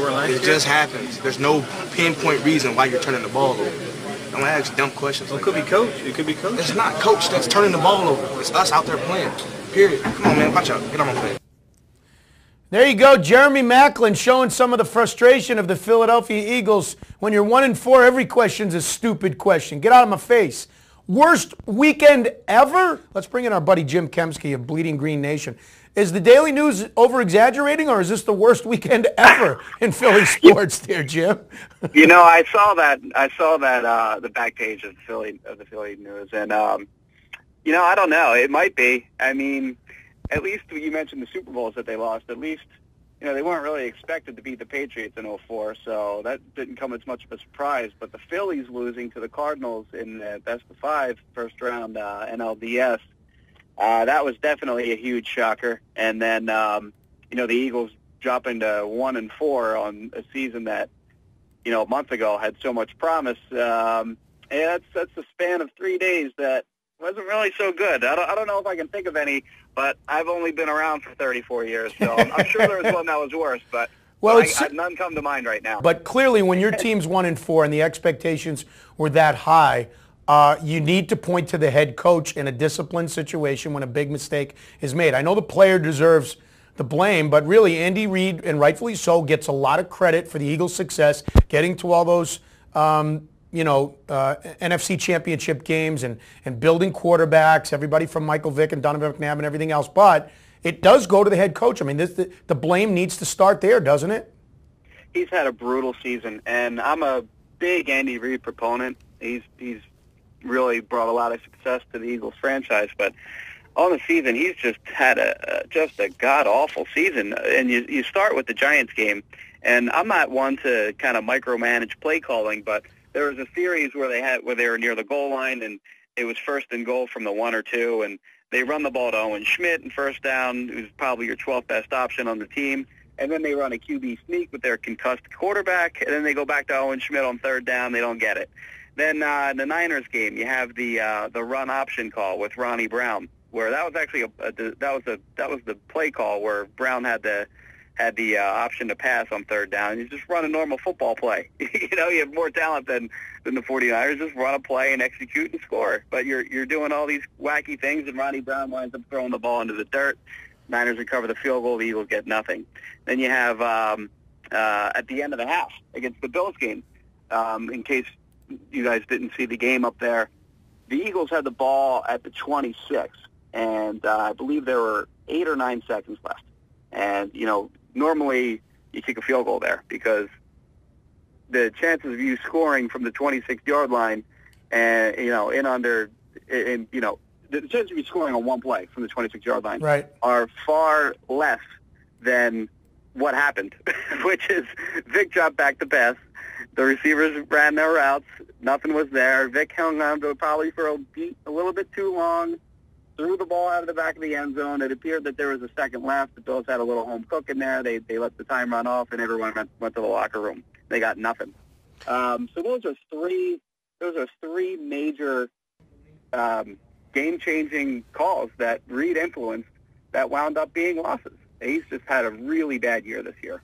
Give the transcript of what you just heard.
It just happens. There's no pinpoint reason why you're turning the ball over. Don't ask dumb questions. Well, it could be coach. It could be coach. It's not coach that's turning the ball over. It's us out there playing. Period. Come on, man. Watch out. Get on my plane. There you go, Jeremy Maclin showing some of the frustration of the Philadelphia Eagles. When you're 1-4, every question's a stupid question. Get out of my face. Worst weekend ever? Let's bring in our buddy Jim Kempski of Bleeding Green Nation. Is the Daily News over-exaggerating, or is this the worst weekend ever in Philly sports there, Jim? You know, I saw that the back page of the Philly News, and you know, I don't know. It might be. I mean, at least you mentioned the Super Bowls that they lost. At least, you know, they weren't really expected to beat the Patriots in 2004, so that didn't come as much of a surprise. But the Phillies losing to the Cardinals in the best-of-5 first-round NLDS, that was definitely a huge shocker. And then, you know, the Eagles dropping to 1-4 on a season that, you know, a month ago had so much promise. And that's a span of 3 days that wasn't really so good. I don't know if I can think of any, but I've only been around for 34 years, so I'm sure there was one that was worse, but none come to mind right now. But clearly when your team's 1-4 and the expectations were that high, you need to point to the head coach in a disciplined situation when a big mistake is made. I know the player deserves the blame, but really Andy Reid, and rightfully so, gets a lot of credit for the Eagles' success, getting to all those NFC championship games and building quarterbacks, everybody from Michael Vick and Donovan McNabb and everything else. But it does go to the head coach. I mean, the blame needs to start there, doesn't it? He's had a brutal season, and I'm a big Andy Reid proponent. He's really brought a lot of success to the Eagles franchise, but on the season, he's just had a god-awful season. And you start with the Giants game, and I'm not one to kind of micromanage play calling, but there was a series where they were near the goal line, and it was 1st and goal from the 1 or 2, and they run the ball to Owen Schmidt in first down, who's probably your 12th best option on the team, and then they run a QB sneak with their concussed quarterback, and then they go back to Owen Schmidt on 3rd down. They don't get it. Then the Niners game, you have the run option call with Ronnie Brown, where that was actually that was the play call where Brown had the option to pass on 3rd down. You just run a normal football play. You know, you have more talent than the 49ers. Just run a play and execute and score. But you're doing all these wacky things, and Ronnie Brown winds up throwing the ball into the dirt. Niners recover the field goal. The Eagles get nothing. Then you have at the end of the half against the Bills game, in case you guys didn't see the game up there, the Eagles had the ball at the 26, and I believe there were 8 or 9 seconds left. And, you know, normally you kick a field goal there because the chances of you scoring from the 26-yard line and, you know, the chances of you scoring on one play from the 26-yard line are far less than what happened, which is Vic dropped back to pass. The receivers ran their routes. Nothing was there. Vic hung on to it probably for a little bit too long, threw the ball out of the back of the end zone. It appeared that there was a second left. The Bills had a little home cook in there. They let the time run off, and everyone went to the locker room. They got nothing. So those are three major game-changing calls that Reid influenced that wound up being losses. He's just had a really bad year this year.